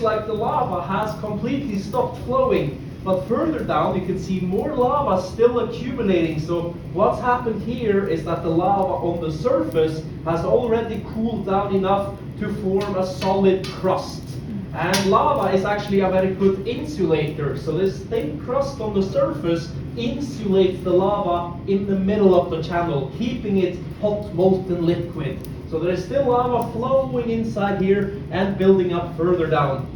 like the lava has completely stopped flowing. But further down, you can see more lava still accumulating. So what's happened here is that the lava on the surface has already cooled down enough to form a solid crust. And lava is actually a very good insulator. So this thin crust on the surface insulates the lava in the middle of the channel, keeping it hot molten liquid. So there is still lava flowing inside here and building up further down.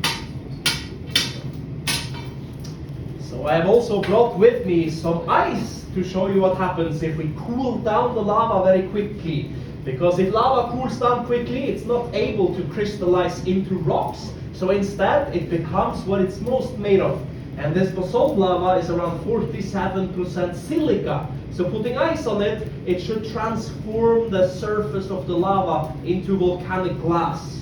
So I have also brought with me some ice to show you what happens if we cool down the lava very quickly. Because if lava cools down quickly, it's not able to crystallize into rocks. So instead, it becomes what it's most made of. And this basalt lava is around 47% silica. So putting ice on it, it should transform the surface of the lava into volcanic glass.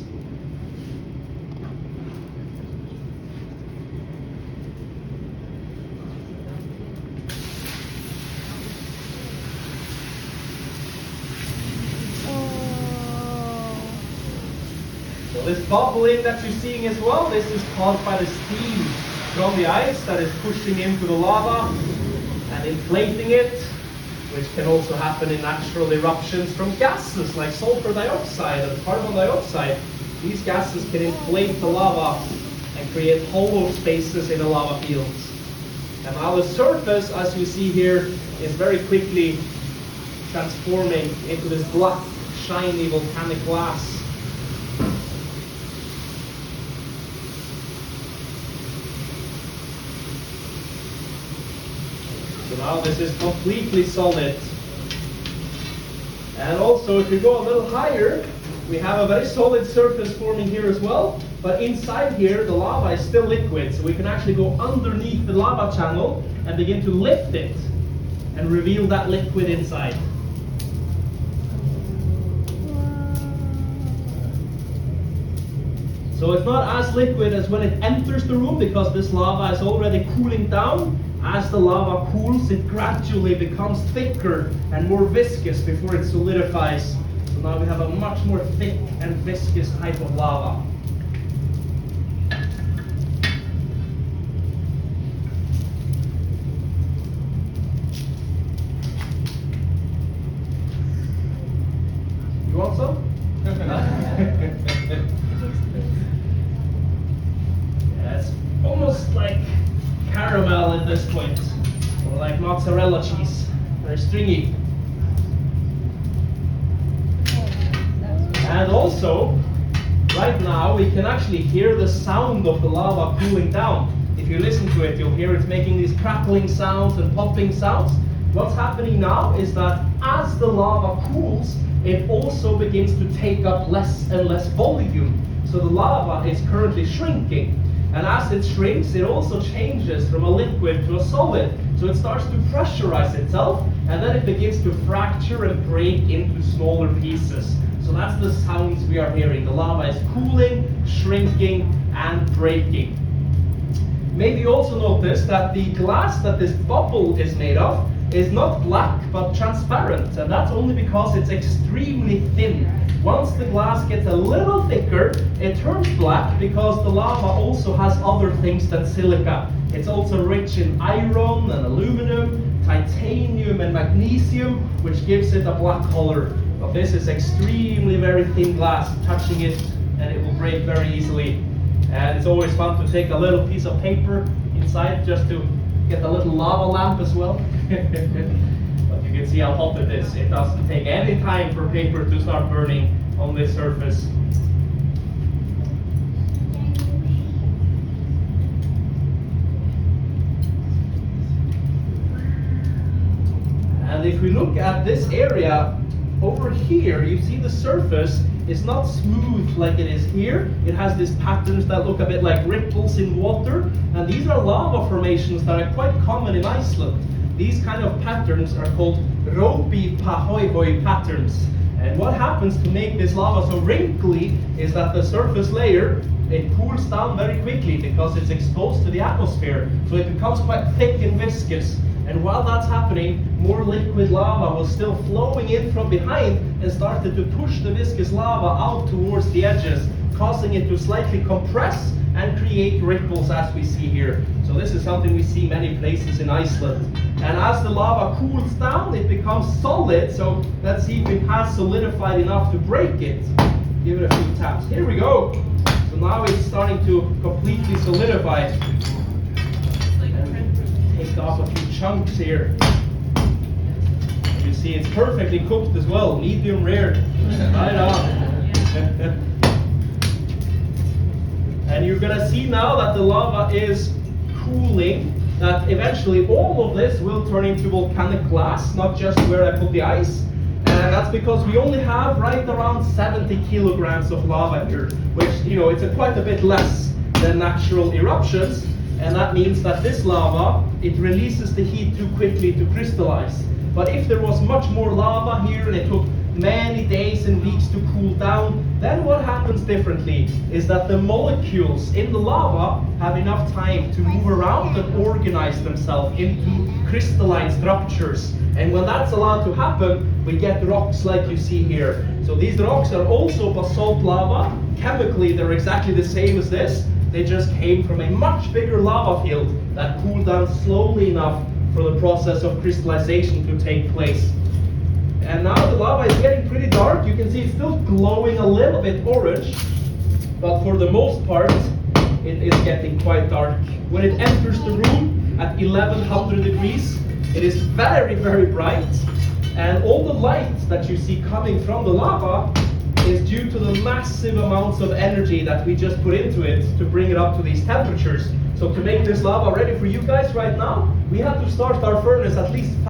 So this bubbling that you're seeing as well, this is caused by the steam from the ice that is pushing into the lava and inflating it, which can also happen in natural eruptions from gases like sulfur dioxide and carbon dioxide. These gases can inflate the lava and create hollow spaces in the lava fields. And now the surface, as you see here, is very quickly transforming into this black, shiny volcanic glass. So now this is completely solid. And also if you go a little higher, we have a very solid surface forming here as well. But inside here, the lava is still liquid. So we can actually go underneath the lava channel and begin to lift it and reveal that liquid inside. So it's not as liquid as when it enters the room, because this lava is already cooling down. As the lava cools, it gradually becomes thicker and more viscous before it solidifies. So now we have a much more thick and viscous type of lava. You want some? Yeah, it's almost like caramel at this point, or like mozzarella cheese, very stringy. And also, right now we can actually hear the sound of the lava cooling down. If you listen to it, you'll hear it's making these crackling sounds and popping sounds. What's happening now is that as the lava cools, it also begins to take up less and less volume. So the lava is currently shrinking. And as it shrinks, it also changes from a liquid to a solid. So it starts to pressurize itself, and then it begins to fracture and break into smaller pieces. So that's the sounds we are hearing. The lava is cooling, shrinking, and breaking. Maybe you also notice that the glass that this bubble is made of is not black, but transparent. And that's only because it's extremely thin. Once the glass gets a little thicker, it turns black because the lava also has other things than silica. It's also rich in iron and aluminum, titanium and magnesium, which gives it a black color. But this is extremely very thin glass. Touching it and it will break very easily. And it's always fun to take a little piece of paper inside just to get a little lava lamp as well. But you can see how hot it is. It doesn't take any time for paper to start burning on this surface. And if we look at this area over here, you see the surface is not smooth like it is here. It has these patterns that look a bit like ripples in water, and these are lava formations that are quite common in Iceland. These kind of patterns are called ropey pahoihoi patterns. And what happens to make this lava so wrinkly is that the surface layer, it cools down very quickly because it's exposed to the atmosphere. So it becomes quite thick and viscous. And while that's happening, more liquid lava was still flowing in from behind and started to push the viscous lava out towards the edges, causing it to slightly compress and create ripples as we see here. So this is something we see many places in Iceland. And as the lava cools down, it becomes solid. So let's see if it has solidified enough to break it. Give it a few taps. Here we go. So now it's starting to completely solidify. And take off a few chunks here. And you see it's perfectly cooked as well, medium rare. Right on. And you're gonna see now that the lava is cooling, that eventually all of this will turn into volcanic glass, not just where I put the ice. And that's because we only have right around 70 kilograms of lava here, which, it's quite a bit less than natural eruptions. And that means that this lava, it releases the heat too quickly to crystallize. But if there was much more lava here and it took many days and weeks to cool down, then what happens differently is that the molecules in the lava have enough time to move around and organize themselves into crystalline structures. And when that's allowed to happen, we get rocks like you see here. So these rocks are also basalt lava. Chemically, they're exactly the same as this. They just came from a much bigger lava field that cooled down slowly enough for the process of crystallization to take place. And now the lava is getting pretty dark. You can see it's still glowing a little bit orange, but for the most part, it is getting quite dark. When it enters the room at 1100 degrees, it is very, very bright. And all the light that you see coming from the lava is due to the massive amounts of energy that we just put into it to bring it up to these temperatures. So to make this lava ready for you guys right now, we have to start our furnace at least